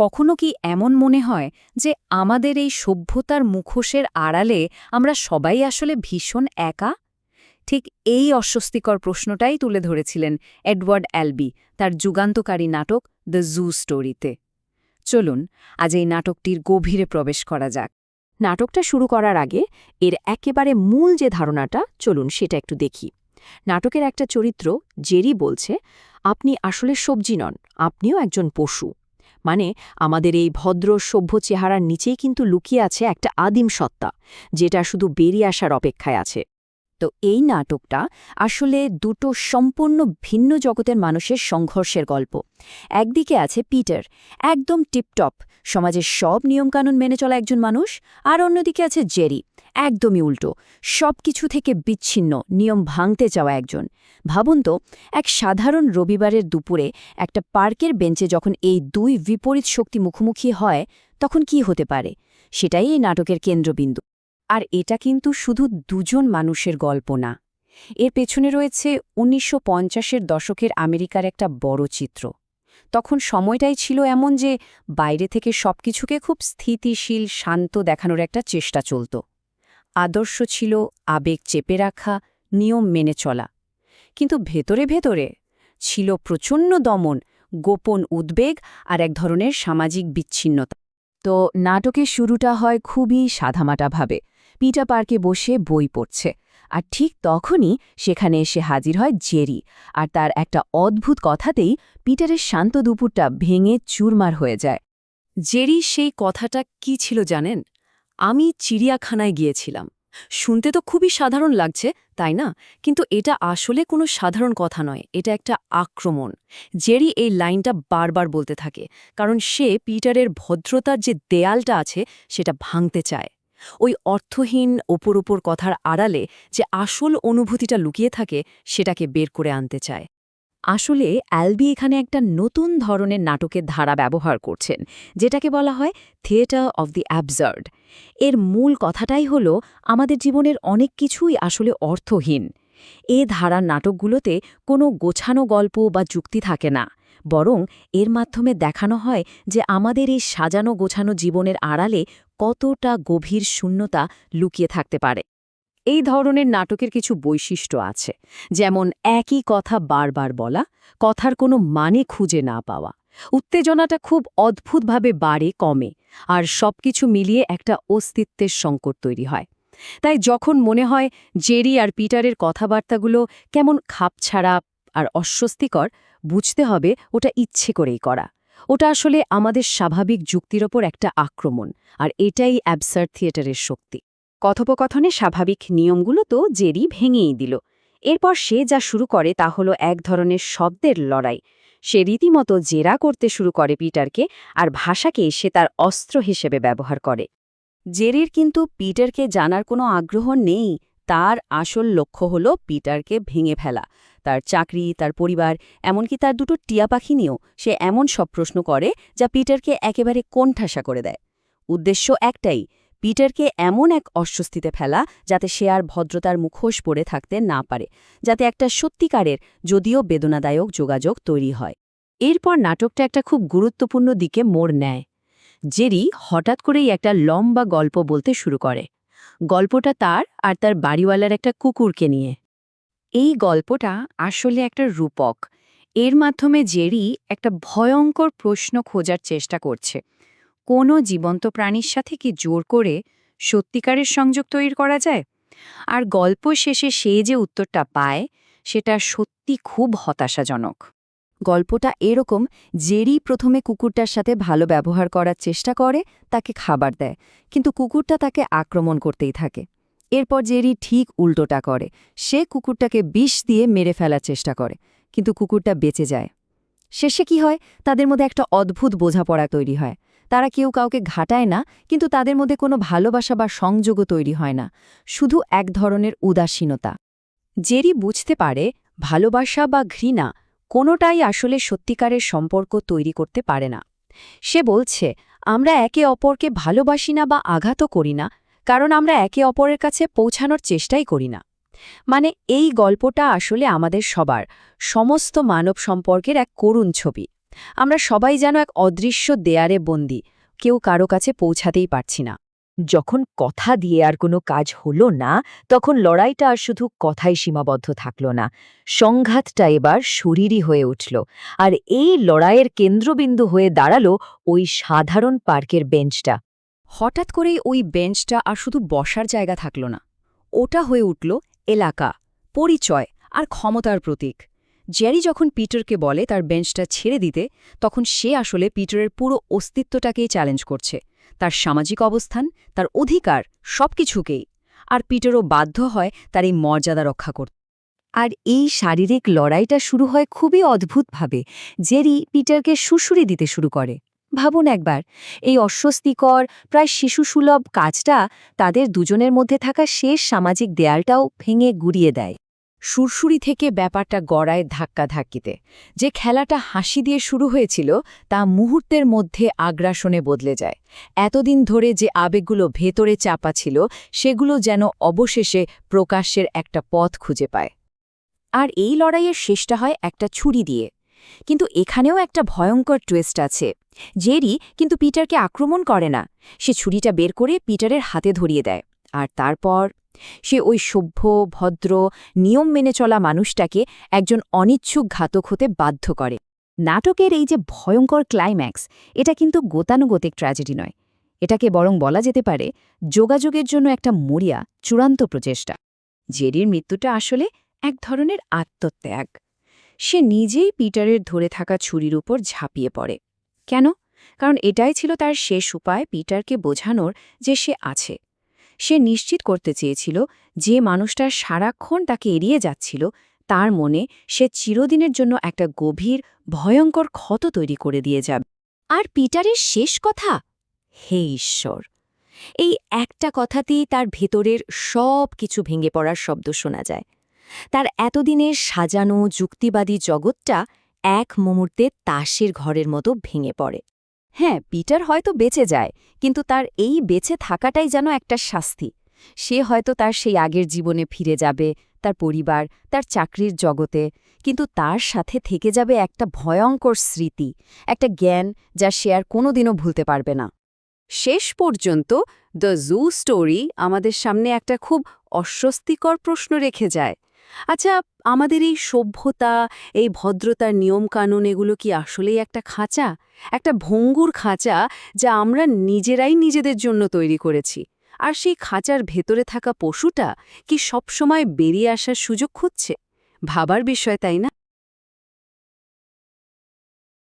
কখনো কি এমন মনে হয় যে আমাদের এই সভ্যতার মুখোশের আড়ালে আমরা সবাই আসলে ভীষণ একা? ঠিক এই অস্বস্তিকর প্রশ্নটাই তুলে ধরেছিলেন এডওয়ার্ড অ্যালবি তার যুগান্তকারী নাটক দ্য জু স্টোরিতে। চলুন আজ এই নাটকটির গভীরে প্রবেশ করা যাক। নাটকটা শুরু করার আগে এর একেবারে মূল যে ধারণাটা চলুন সেটা একটু দেখি। নাটকের একটা চরিত্র জেরি বলছে, আপনি আসলে সবজি নন, আপনিও একজন পশু। মানে আমাদের এই ভদ্র সভ্য চেহারার নিচেই কিন্তু লুকিয়ে আছে একটা আদিম সত্তা, যেটা শুধু বেরিয়ে আসার অপেক্ষায় আছে। তো এই নাটকটা আসলে দুটো সম্পূর্ণ ভিন্ন জগতের মানুষের সংঘর্ষের গল্প। একদিকে আছে পিটার, একদম টিপটপ, সমাজের সব নিয়মকানুন মেনে চলা একজন মানুষ, আর অন্যদিকে আছে জেরি, একদমই উল্টো, সব কিছু থেকে বিচ্ছিন্ন, নিয়ম ভাঙতে চাওয়া একজন। ভাবুন তো, এক সাধারণ রবিবারের দুপুরে একটা পার্কের বেঞ্চে যখন এই দুই বিপরীত শক্তি মুখোমুখি হয়, তখন কি হতে পারে? সেটাই এই নাটকের কেন্দ্রবিন্দু। আর এটা কিন্তু শুধু দুজন মানুষের গল্প না, এর পেছনে রয়েছে ১৯৫০-এর দশকের আমেরিকার একটা বড় চিত্র। তখন সময়টাই ছিল এমন যে বাইরে থেকে সবকিছুকে খুব স্থিতিশীল, শান্ত দেখানোর একটা চেষ্টা চলত। আদর্শ ছিল আবেগ চেপে রাখা, নিয়ম মেনে চলা, কিন্তু ভেতরে ভেতরে ছিল প্রচণ্ড দমন, গোপন উদ্বেগ আর এক ধরনের সামাজিক বিচ্ছিন্নতা। তো নাটকের শুরুটা হয় খুবই সাদামাটাভাবে। পিটার পার্কে বসে বই পড়ছে, আর ঠিক তখনই সেখানে এসে হাজির হয় জেরি, আর তার একটা অদ্ভুত কথাতেই পিটারের শান্ত দুপুরটা ভেঙে চুরমার হয়ে যায়। জেরি সেই কথাটা কি ছিল জানেন? আমি চিড়িয়াখানায় গিয়েছিলাম। শুনতে তো খুবই সাধারণ লাগছে, তাই না? কিন্তু এটা আসলে কোনো সাধারণ কথা নয়, এটা একটা আক্রমণ। জেরি এই লাইনটা বারবার বলতে থাকে, কারণ সে পিটারের ভদ্রতার যে দেয়ালটা আছে সেটা ভাঙতে চায়। ওই অর্থহীন ওপর ওপর কথার আড়ালে যে আসল অনুভূতিটা লুকিয়ে থাকে সেটাকে বের করে আনতে চায়। আসলে অ্যালবি এখানে একটা নতুন ধরনের নাটকের ধারা ব্যবহার করছেন, যেটাকে বলা হয় থিয়েটার অব দি অ্যাবসার্ড। এর মূল কথাটাই হল আমাদের জীবনের অনেক কিছুই আসলে অর্থহীন। এ ধারার নাটকগুলোতে কোনো গোছানো গল্প বা যুক্তি থাকে না, বরং এর মাধ্যমে দেখানো হয় যে আমাদের এই সাজানো গোছানো জীবনের আড়ালে কতটা গভীর শূন্যতা লুকিয়ে থাকতে পারে। এই ধরনের নাটকের কিছু বৈশিষ্ট্য আছে, যেমন একই কথা বারবার বলা, কথার কোনো মানে খুঁজে না পাওয়া, উত্তেজনাটা খুব অদ্ভুতভাবে বাড়ে কমে, আর সবকিছু মিলিয়ে একটা অস্তিত্বের সংকট তৈরি হয়। তাই যখন মনে হয় জেরি আর পিটারের কথাবার্তাগুলো কেমন খাপছাড়া আর অস্বস্তিকর, বুঝতে হবে ওটা ইচ্ছে করেই করা। ওটা আসলে আমাদের স্বাভাবিক যুক্তির ওপর একটা আক্রমণ, আর এটাই অ্যাবসার্ড থিয়েটারের শক্তি। কথোপকথনে স্বাভাবিক নিয়মগুলো তো জেরি ভেঙেই দিল। এরপর সে যা শুরু করে তা হলো এক ধরনের শব্দের লড়াই। সে রীতিমতো জেরা করতে শুরু করে পিটারকে, আর ভাষাকে সে তার অস্ত্র হিসেবে ব্যবহার করে। জেরির কিন্তু পিটারকে জানার কোনো আগ্রহ নেই। তার আসল লক্ষ্য হল পিটারকে ভেঙে ফেলা। তার চাকরি, তার পরিবার, এমনকি তার দুটো টিয়া পাখি নিয়েও সে এমন সব প্রশ্ন করে যা পিটারকে একেবারে কোণঠাসা করে দেয়। উদ্দেশ্য একটাই, পিটারকে এমন এক অস্বস্তিতে ফেলা যাতে সে আর ভদ্রতার মুখোশ পরে থাকতে না পারে, যাতে একটা সত্যিকারের যদিও বেদনাদায়ক যোগাযোগ তৈরি হয়। এরপর নাটকটা একটা খুব গুরুত্বপূর্ণ দিকে মোড় নেয়। জেরি হঠাৎ করেই একটা লম্বা গল্প বলতে শুরু করে। গল্পটা তার আর তার বাড়িওয়ালার একটা কুকুরকে নিয়ে। এই গল্পটা আসলে একটা রূপক। এর মাধ্যমে জেরি একটা ভয়ঙ্কর প্রশ্ন খোঁজার চেষ্টা করছে, কোনো জীবন্ত প্রাণীর সাথে কি জোর করে সত্যিকারের সংযোগ তৈরি করা যায়? আর গল্প শেষে সে যে উত্তরটা পায় সেটা সত্যি খুব হতাশাজনক। গল্পটা এরকম, জেরি প্রথমে কুকুরটার সাথে ভালো ব্যবহার করার চেষ্টা করে, তাকে খাবার দেয়, কিন্তু কুকুরটা তাকে আক্রমণ করতেই থাকে। এরপর জেরি ঠিক উল্টোটা করে, সে কুকুরটাকে বিষ দিয়ে মেরে ফেলার চেষ্টা করে, কিন্তু কুকুরটা বেঁচে যায়। শেষে কি হয়, তাদের মধ্যে একটা অদ্ভুত বোঝাপড়া তৈরি হয়। তারা কেউ কাউকে ঘাটায় না, কিন্তু তাদের মধ্যে কোনো ভালোবাসা বা সংযোগও তৈরি হয় না, শুধু এক ধরনের উদাসীনতা। জেরি বুঝতে পারে ভালোবাসা বা ঘৃণা কোনোটাই আসলে সত্যিকারের সম্পর্ক তৈরি করতে পারে না। সে বলছে, আমরা একে অপরকে ভালোবাসি না বা আঘাতও করি না, কারণ আমরা একে অপরের কাছে পৌঁছানোর চেষ্টাই করি না। মানে এই গল্পটা আসলে আমাদের সবার, সমস্ত মানব সম্পর্কের এক করুণ ছবি। আমরা সবাই যেন এক অদৃশ্য দেয়ারে বন্দী, কেউ কারো কাছে পৌঁছাতেই পারছি না। যখন কথা দিয়ে আর কোনো কাজ হলো না, তখন লড়াইটা আর শুধু কথাই সীমাবদ্ধ থাকল না, সংঘাতটা এবার শরীরই হয়ে উঠল। আর এই লড়াইয়ের কেন্দ্রবিন্দু হয়ে দাঁড়ালো ওই সাধারণ পার্কের বেঞ্চটা। হঠাৎ করেই ওই বেঞ্চটা আর শুধু বসার জায়গা থাকল না, ওটা হয়ে উঠল এলাকা, পরিচয় আর ক্ষমতার প্রতীক। জেরি যখন পিটারকে বলে তার বেঞ্চটা ছেড়ে দিতে, তখন সে আসলে পিটারের পুরো অস্তিত্বটাকেই চ্যালেঞ্জ করছে, তার সামাজিক অবস্থান, তার অধিকার, সবকিছুকেই। আর পিটারও বাধ্য হয় তার এই মর্যাদা রক্ষা করতে। আর এই শারীরিক লড়াইটা শুরু হয় খুবই অদ্ভুতভাবে। জেরি পিটারকে সুশুরি দিতে শুরু করে। ভাবুন একবার, এই অস্বস্তিকর, প্রায় শিশুসুলভ কাজটা তাদের দুজনের মধ্যে থাকা শেষ সামাজিক দেয়ালটাও ভেঙে গুড়িয়ে দেয়। সুরসুরি থেকে ব্যাপারটা গড়ায় ধাক্কাধাক্কিতে। যে খেলাটা হাসি দিয়ে শুরু হয়েছিল তা মুহূর্তের মধ্যে আগ্রাসনে বদলে যায়। এতদিন ধরে যে আবেগগুলো ভেতরে চাপা ছিল, সেগুলো যেন অবশেষে প্রকাশ্যের একটা পথ খুঁজে পায়। আর এই লড়াইয়ের শেষটা হয় একটা ছুরি দিয়ে। কিন্তু এখানেও একটা ভয়ঙ্কর টুইস্ট আছে। জেরি কিন্তু পিটারকে আক্রমণ করে না, সে ছুরিটা বের করে পিটারের হাতে ধরিয়ে দেয়। আর তারপর সে ওই সভ্য, ভদ্র, নিয়ম মেনে চলা মানুষটাকে একজন অনিচ্ছুক ঘাতক হতে বাধ্য করে। নাটকের এই যে ভয়ঙ্কর ক্লাইম্যাক্স, এটা কিন্তু গতানুগতিক ট্র্যাজেডি নয়, এটাকে বরং বলা যেতে পারে যোগাযোগের জন্য একটা মরিয়া, চূড়ান্ত প্রচেষ্টা। জেরির মৃত্যুটা আসলে এক ধরনের আত্মত্যাগ। সে নিজেই পিটারের ধরে থাকা ছুরির উপর ঝাঁপিয়ে পড়ে। কেন? কারণ এটাই ছিল তার শেষ উপায় পিটারকে বোঝানোর যে সে আছে। সে নিশ্চিত করতে চেয়েছিল যে মানুষটা সারাক্ষণ তাকে এড়িয়ে যাচ্ছিল, তার মনে সে চিরদিনের জন্য একটা গভীর, ভয়ঙ্কর ক্ষত তৈরি করে দিয়ে যাবে। আর পিটারের শেষ কথা, হে ঈশ্বর, এই একটা কথাতেই তার ভেতরের সব কিছু ভেঙে পড়ার শব্দ শোনা যায়। তার এতদিনের সাজানো যুক্তিবাদী জগৎটা এক মুহূর্তে তাসের ঘরের মতো ভেঙে পড়ে। হ্যাঁ, পিটার হয়তো বেঁচে যায়, কিন্তু তার এই বেঁচে থাকাটাই যেন একটা শাস্তি। সে হয়তো তার সেই আগের জীবনে ফিরে যাবে, তার পরিবার, তার চাকরির জগতে, কিন্তু তার সাথে থেকে যাবে একটা ভয়ঙ্কর স্মৃতি, একটা জ্ঞান যা সে আর কোনোদিনও ভুলতে পারবে না। শেষ পর্যন্ত দ্য জু স্টোরি আমাদের সামনে একটা খুব অস্বস্তিকর প্রশ্ন রেখে যায়। আচ্ছা, আমাদের এই সভ্যতা, এই ভদ্রতার নিয়মকানুন, এগুলো কি আসলেই একটা খাঁচা, একটা ভঙ্গুর খাঁচা যা আমরা নিজেরাই নিজেদের জন্য তৈরি করেছি? আর সেই খাঁচার ভেতরে থাকা পশুটা কি সবসময় বেরিয়ে আসার সুযোগ খুঁজছে? ভাবার বিষয়, তাই না?